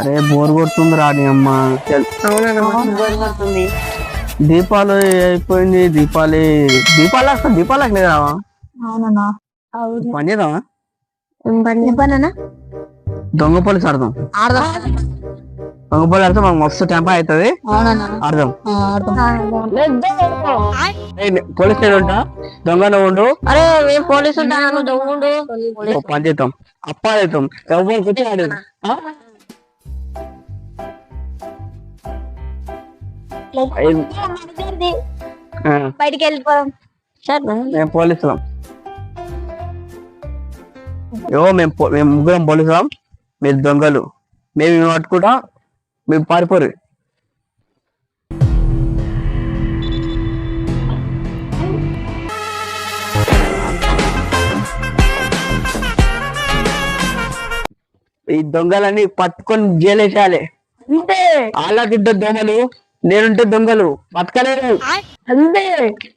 అరే బోర్ కొడుతుంది రాని అమ్మ. దీపాలు అయిపోయింది. దీపాలకు లేదా అవునన్నా పని చేద్దామా? దొంగ పోలీసు ఆడదాం. దొంగ పోలీసు ఆడితే మాకు మస్తు టెంపర్ అవుతుంది. ఆడదాం. పోలీస్ నేను ఉంటా, దొంగ నువ్వు ఉండు. అరే పోలీసు ఉంటాను, దొంగ ఉండు. పని చేద్దాం, అప్ప చేద్దాం. ఎవరికి వచ్చి ఆడేది బయటికి వెళ్ళిపోదాం. మేము పోలీసులం. మేము ముగ్గురం పోలీసులం, మీరు దొంగలు. మేము పట్టుకుంటా, మేము పారిపోరు. ఈ దొంగలని పట్టుకొని జైలేసేయాలి. అంతే. అలా తింటే దొంగలు, నేనుంటే దొంగలు బతకలేరు. అంతే.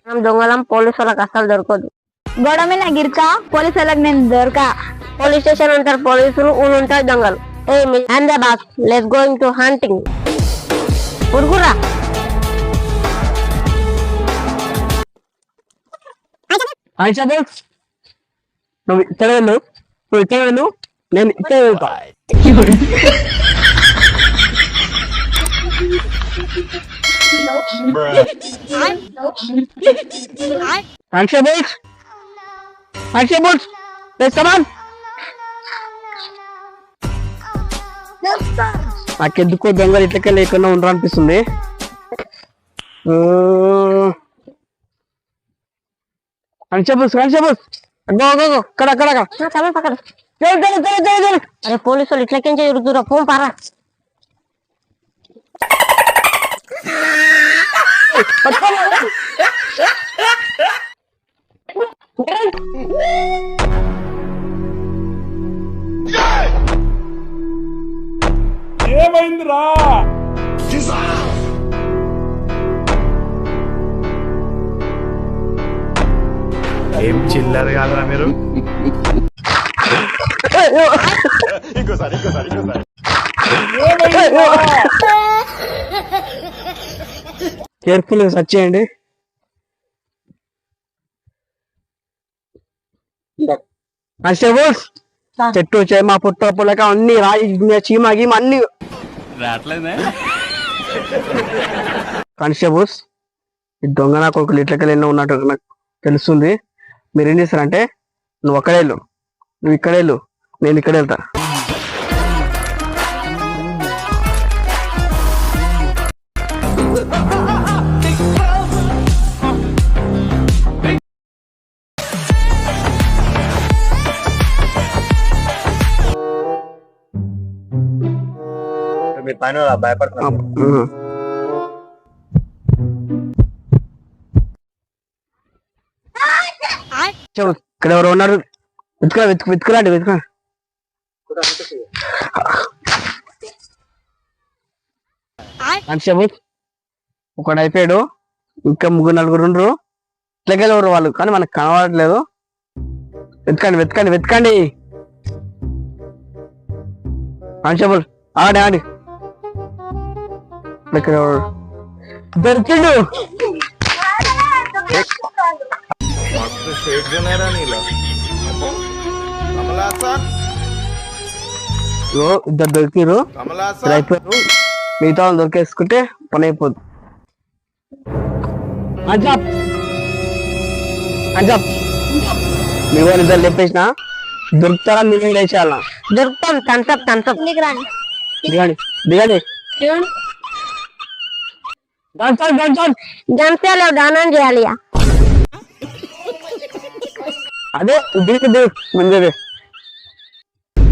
మనం దొంగలం, పోలీసు వాళ్ళకి అసలు దొరకదు. గోడ మీద గిరిక, పోలీసు వాళ్ళకి నేను దొరక. పోలీస్ స్టేషన్ ఉంటారు పోలీసులు, ఊళ్ళు ఉంటారు దొంగలు. And the boss, let's going to hunting. ఉరుకురా. నువ్వు ఇక్కడ వెళ్ళు, నువ్వు ఇక్కడ వెళ్ళు, నేను ఇక్కడ వెళ్తా. Constables, constables, come on. నాకెందుకో దొంగలు ఇట్లకే లేకుండా ఉండరు అనిపిస్తుంది. కానిస్టేబుల్స్, అరే పోలీసు వాళ్ళు ఇట్లకేం చేయరుతురా, ఫోన్ పారా. ఏమైందిరా? ఏం చిల్లర కాదురా మీరు. కేర్ఫుల్ గా సెర్చ్ చేయండి. కానిస్టేబుల్స్, చెట్టు చేమ పుట్ట పులక అన్ని రాయి చీమ గీమ అన్ని రావట్లేదే. కానిస్టేబుల్స్, ఈ దొంగ నా కొడుకులు ఇట్లకెళ్ళి ఎన్నో ఉన్నట్టు నాకు తెలుస్తుంది. మీరు ఏం చేస్తారంటే, నువ్వు అక్కడే వెళ్ళు, నువ్వు ఇక్కడే వెళ్ళు, నేను ఇక్కడ వెళ్తా. మీరు పైన భయపడుతున్నారు. ఇక్కడ ఎవరు ఉన్నారు? వెతుకురాండి. కానిస్టేబుల్ ఒకడు అయిపోయాడు, ఇంకా ముగ్గురు నలుగురు ఉండరు. ఇట్లకెళ్ళి ఎవరు వాళ్ళు, కానీ మనకు కనబడట్లేదు. వెతకండి. కానిస్టేబుల్ ఆడి దొరికిండు. ఇద్దరు దొరికిరు, అయిపోయారు. మిగతా వాళ్ళు దొరికేసుకుంటే పని అయిపోద్ది. మీ వాళ్ళు ఇద్దరు లేపేసిన దొరుకుతారా? మీరు లేచేయాలా? దొరుకుతాం. థమ్సప్ దిగండి. జంశాలు దానం చేయాలి. అదే దిగు ముందే.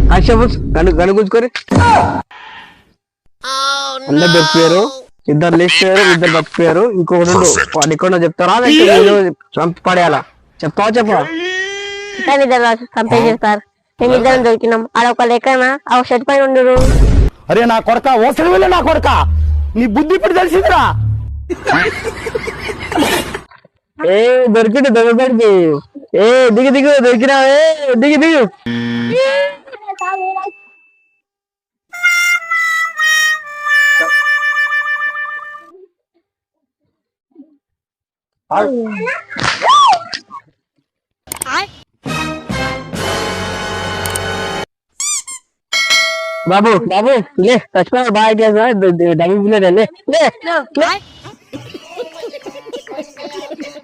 కానిస్టేబుల్స్ గనుగుచ్చుకొని అందరు దొరికిపోయారు. ఇద్దరు లేచిపోయారు, ఇద్దరు బతికిపోయారు. ఇంకొకటి వాడు ఇక్కడ చెప్తారా చంపి పడేయాలా? చెప్పవా? కంపేర్ మేమిద్దరం దొరికినాం. ఆడొక లెక్కన ఆ షర్ట్ పైన ఉండరు. అరే నా కొడక, ఓసరి వెళ్ళి నా కొడక, నీ బుద్ధి ఇప్పుడు తెలిసిందిరా. దొరికిండు దొంగడికి. దిగు దొరికినా, దిగు బాబు బాబు లే చచ్చిపోయాడు బాగా డబ్బు లే